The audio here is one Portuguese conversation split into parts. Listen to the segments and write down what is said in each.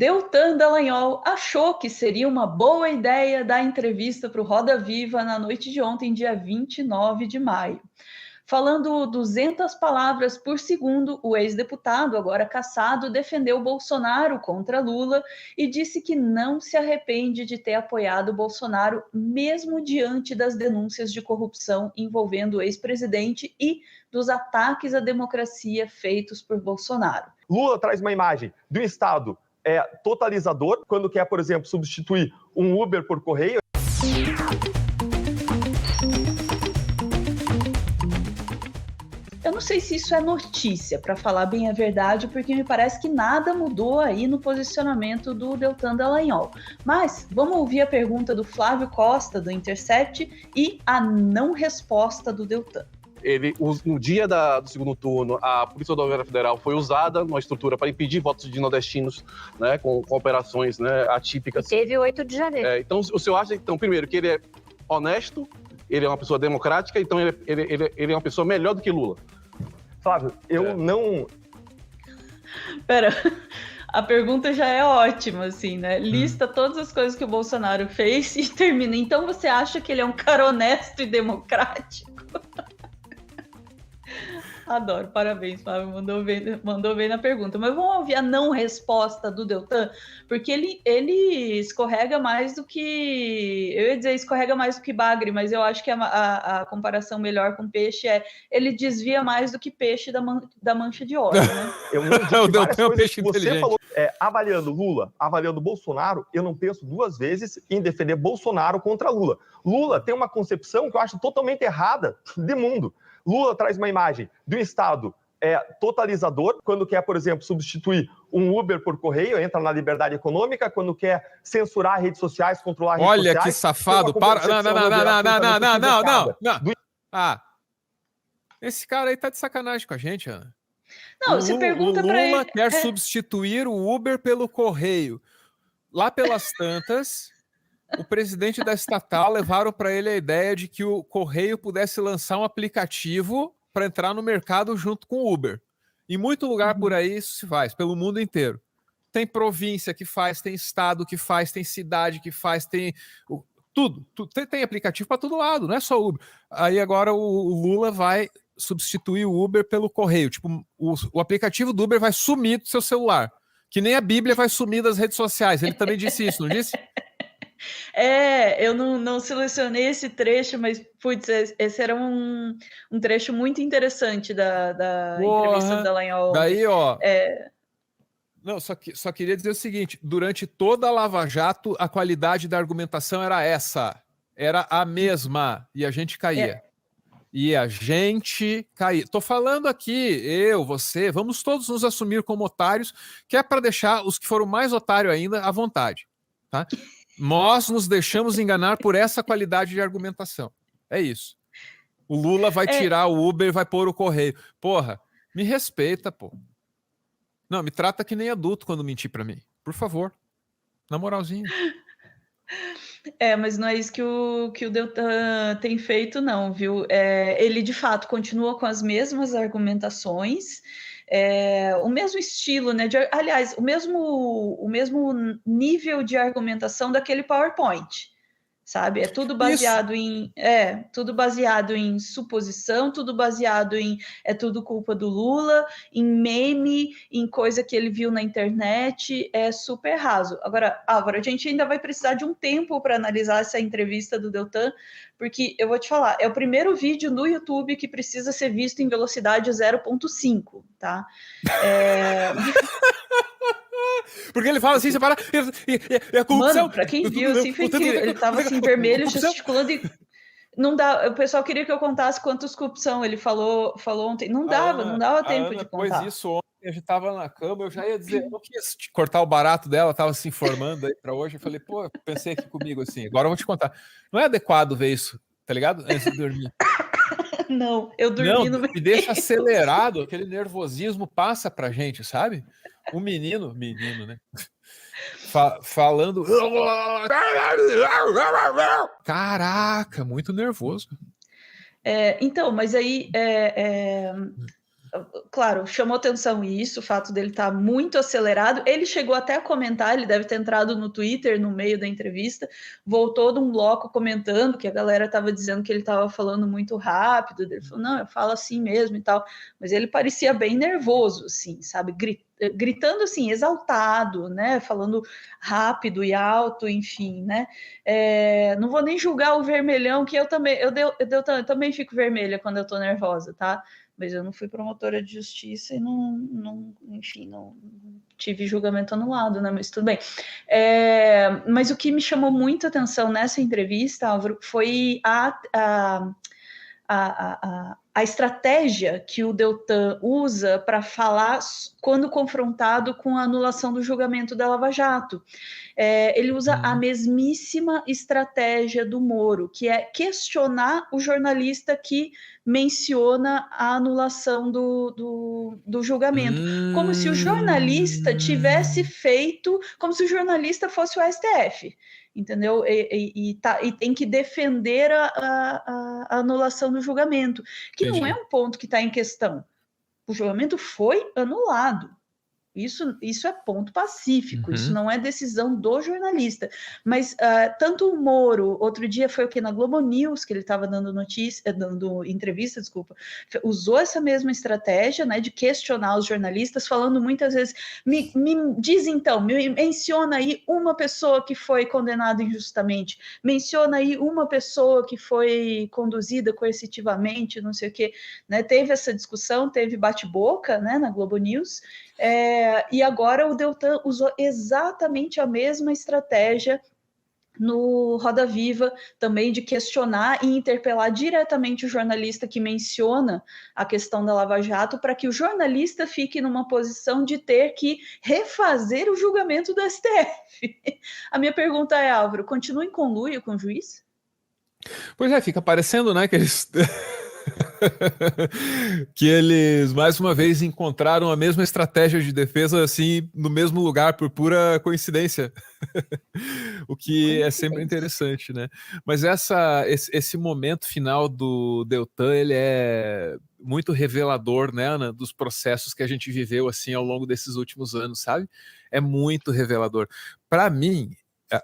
Deltan Dallagnol achou que seria uma boa ideia dar entrevista para o Roda Viva na noite de ontem, dia 29 de maio. Falando 200 palavras por segundo, o ex-deputado, agora cassado, defendeu Bolsonaro contra Lula e disse que não se arrepende de ter apoiado Bolsonaro, mesmo diante das denúncias de corrupção envolvendo o ex-presidente e dos ataques à democracia feitos por Bolsonaro. Lula traz uma imagem do Estado totalizador, quando quer, por exemplo, substituir um Uber por correio. Eu não sei se isso é notícia, para falar bem a verdade, porque me parece que nada mudou aí no posicionamento do Deltan Dallagnol. Mas vamos ouvir a pergunta do Flávio Costa, do Intercept, e a não resposta do Deltan. No dia do segundo turno, a Polícia Rodoviária Federal foi usada numa estrutura para impedir votos de nordestinos, né, com operações, né, atípicas. E teve 8 de janeiro. Então, o senhor acha, então, primeiro, que ele é honesto, ele é uma pessoa democrática, então ele é uma pessoa melhor do que Lula? Flávio, eu não... Pera, a pergunta já é ótima, assim, né? Lista todas as coisas que o Bolsonaro fez e termina. Então você acha que ele é um cara honesto e democrático? Adoro, parabéns, Flávio, mandou bem na pergunta. Mas vamos ouvir a não resposta do Deltan, porque ele escorrega mais do que... Eu ia dizer escorrega mais do que bagre, mas eu acho que a comparação melhor com peixe é ele desvia mais do que peixe da mancha de óleo, né? Eu não disse O Deltan é um peixe que você inteligente. falou. Avaliando Lula, avaliando Bolsonaro, eu não penso duas vezes em defender Bolsonaro contra Lula. Lula tem uma concepção que eu acho totalmente errada de mundo. Lula traz uma imagem do Estado totalizador, quando quer, por exemplo, substituir um Uber por correio, entra na liberdade econômica, quando quer censurar redes sociais, controlar redes sociais. Olha que safado, para... Não. Esse cara aí tá de sacanagem com a gente, Ana. Não, você pergunta para ele... Lula quer substituir o Uber pelo correio. Lá pelas tantas... O presidente da estatal levaram para ele a ideia de que o Correio pudesse lançar um aplicativo para entrar no mercado junto com o Uber. Em muito lugar por aí isso se faz, pelo mundo inteiro. Tem província que faz, tem estado que faz, tem cidade que faz, tem tudo. Tem aplicativo para todo lado, não é só Uber. Aí agora o Lula vai substituir o Uber pelo Correio. Tipo, o aplicativo do Uber vai sumir do seu celular. Que nem a Bíblia vai sumir das redes sociais. Ele também disse isso, não disse? Eu não selecionei esse trecho, mas, putz, esse era um trecho muito interessante da entrevista do Dallagnol. Daí, ó... Não, só queria dizer o seguinte, durante toda a Lava Jato, a qualidade da argumentação era essa, era a mesma, e a gente caía. E a gente caía. Tô falando aqui, eu, você, vamos todos nos assumir como otários, que é para deixar os que foram mais otários ainda à vontade, tá? Nós nos deixamos enganar por essa qualidade de argumentação. É isso. O Lula vai tirar o Uber e vai pôr o correio. Porra, me respeita, pô. Não, me trata que nem adulto quando mentir pra mim. Por favor. Na moralzinha. Mas não é isso que o Deltan tem feito, não, viu? Ele, de fato, continua com as mesmas argumentações, o mesmo estilo, né? Aliás, o mesmo nível de argumentação daquele PowerPoint, sabe? É tudo baseado tudo baseado em suposição, tudo baseado em tudo culpa do Lula, em meme, em coisa que ele viu na internet, é super raso. Agora, Álvaro, a gente ainda vai precisar de um tempo para analisar essa entrevista do Deltan, porque eu vou te falar, é o primeiro vídeo no YouTube que precisa ser visto em velocidade 0.5, tá? Porque ele fala assim, você para... E a corrupção... Mano, pra quem viu, assim, foi incrível. Ele tava assim, vermelho, gesticulando e... Não dá, o pessoal queria que eu contasse quantos corrupção ele falou ontem. Não dava tempo de contar. Depois disso, ontem a gente tava na cama, eu já ia dizer, eu quis cortar o barato dela, tava se informando aí pra hoje, eu falei, pô, pensei aqui comigo assim, agora eu vou te contar. Não é adequado ver isso, tá ligado? Antes de dormir. Não, eu dormi no meio. Me deixa acelerado, aquele nervosismo passa pra gente, sabe? O menino, né? Falando. Caraca, muito nervoso. Então, mas aí claro, chamou atenção isso, o fato dele estar muito acelerado. Ele chegou até a comentar, ele deve ter entrado no Twitter no meio da entrevista, voltou de um bloco comentando que a galera estava dizendo que ele estava falando muito rápido. Ele falou, não, eu falo assim mesmo e tal. Mas ele parecia bem nervoso, assim, sabe? Gritando assim, exaltado, né? Falando rápido e alto, enfim, né? Não vou nem julgar o vermelhão, que eu também fico vermelha quando eu tô nervosa, tá? Mas eu não fui promotora de justiça e não tive julgamento anulado, né? Mas tudo bem. Mas o que me chamou muito a atenção nessa entrevista, Álvaro, foi a estratégia que o Deltan usa para falar quando confrontado com a anulação do julgamento da Lava Jato. Ele usa a mesmíssima estratégia do Moro, que é questionar o jornalista que menciona a anulação do julgamento, como se o jornalista tivesse feito, como se o jornalista fosse o STF, entendeu? E tem que defender a anulação do julgamento, que Entendi. Não é um ponto que está em questão. O julgamento foi anulado. Isso é ponto pacífico, isso não é decisão do jornalista. Mas tanto o Moro, outro dia foi o que? Na Globo News, que ele estava dando entrevista, usou essa mesma estratégia, né, de questionar os jornalistas, falando muitas vezes, me diz então, me menciona aí uma pessoa que foi condenada injustamente, menciona aí uma pessoa que foi conduzida coercitivamente, não sei o quê, né? Teve essa discussão, teve bate-boca, né, na Globo News. E agora o Deltan usou exatamente a mesma estratégia no Roda Viva, também de questionar e interpelar diretamente o jornalista que menciona a questão da Lava Jato, para que o jornalista fique numa posição de ter que refazer o julgamento do STF. A minha pergunta é, Álvaro, continua em conluio com o juiz? Pois é, fica parecendo, né, que eles... que eles, mais uma vez, encontraram a mesma estratégia de defesa, assim, no mesmo lugar, por pura coincidência. O que é sempre interessante, né? Mas esse momento final do Deltan, ele é muito revelador, né, Ana, dos processos que a gente viveu, assim, ao longo desses últimos anos, sabe? É muito revelador. Para mim,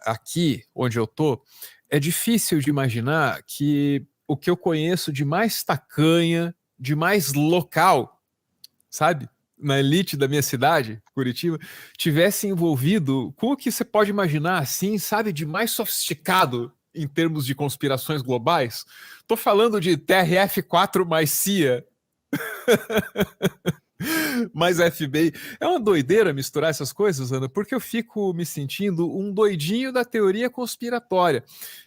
aqui, onde eu tô, é difícil de imaginar que o que eu conheço de mais tacanha, de mais local, sabe? Na elite da minha cidade, Curitiba, tivesse envolvido com o que você pode imaginar, assim, sabe? De mais sofisticado em termos de conspirações globais. Tô falando de TRF4 mais CIA. Mas FBI, é uma doideira misturar essas coisas, Ana, porque eu fico me sentindo um doidinho da teoria conspiratória.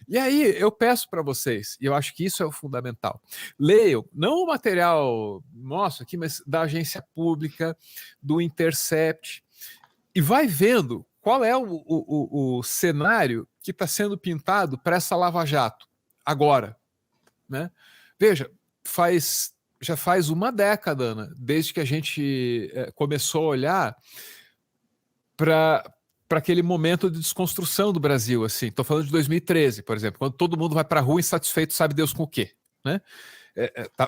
E aí eu peço para vocês, e eu acho que isso é o fundamental, leiam, não o material nosso aqui, mas da agência pública, do Intercept, e vai vendo qual é o cenário que está sendo pintado para essa Lava Jato agora, né? Veja, já faz uma década, Ana, desde que a gente começou a olhar para aquele momento de desconstrução do Brasil, assim. Estou falando de 2013, por exemplo, quando todo mundo vai para a rua insatisfeito, sabe Deus com o quê, né?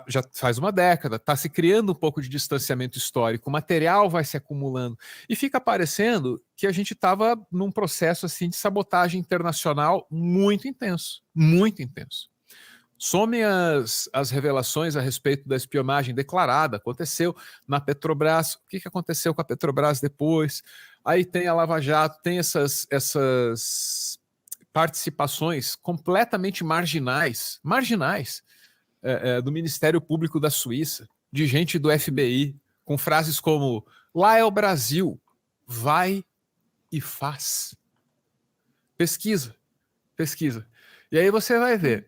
Já faz uma década, está se criando um pouco de distanciamento histórico, o material vai se acumulando e fica parecendo que a gente estava num processo assim de sabotagem internacional muito intenso, muito intenso. Somem as revelações a respeito da espionagem declarada, aconteceu na Petrobras, o que aconteceu com a Petrobras depois, aí tem a Lava Jato, tem essas participações completamente marginais do Ministério Público da Suíça, de gente do FBI, com frases como, lá é o Brasil, vai e faz. Pesquisa. E aí você vai ver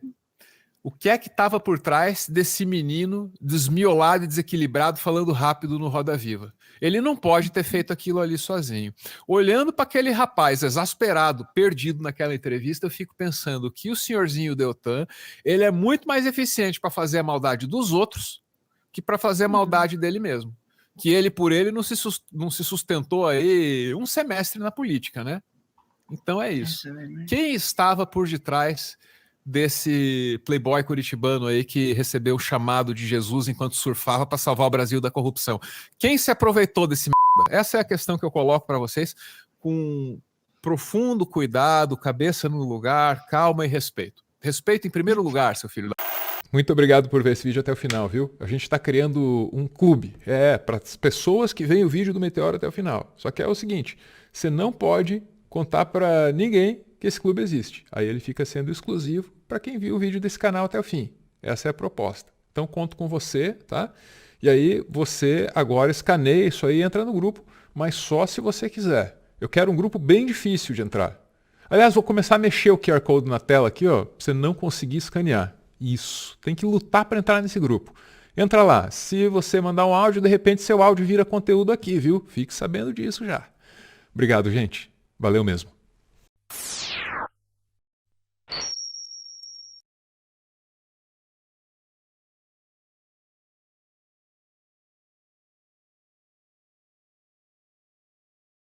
o que é que estava por trás desse menino desmiolado e desequilibrado falando rápido no Roda Viva. Ele não pode ter feito aquilo ali sozinho. Olhando para aquele rapaz exasperado, perdido naquela entrevista, eu fico pensando que o senhorzinho Deltan, ele é muito mais eficiente para fazer a maldade dos outros que para fazer a maldade dele mesmo. Que ele por ele não se sustentou aí um semestre na política, né? Então é isso. Quem estava por detrás desse playboy curitibano aí que recebeu o chamado de Jesus enquanto surfava para salvar o Brasil da corrupção. Quem se aproveitou desse merda? Essa é a questão que eu coloco para vocês com profundo cuidado, cabeça no lugar, calma e respeito. Respeito em primeiro lugar, seu filho da... Muito obrigado por ver esse vídeo até o final, viu? A gente está criando um clube, para as pessoas que veem o vídeo do Meteoro até o final. Só que é o seguinte, você não pode contar para ninguém que esse clube existe. Aí ele fica sendo exclusivo para quem viu o vídeo desse canal até o fim. Essa é a proposta. Então conto com você, tá? E aí você agora escaneia isso aí e entra no grupo, mas só se você quiser. Eu quero um grupo bem difícil de entrar. Aliás, vou começar a mexer o QR Code na tela aqui, ó, pra você não conseguir escanear. Isso. Tem que lutar para entrar nesse grupo. Entra lá. Se você mandar um áudio, de repente seu áudio vira conteúdo aqui, viu? Fique sabendo disso já. Obrigado, gente. Valeu mesmo.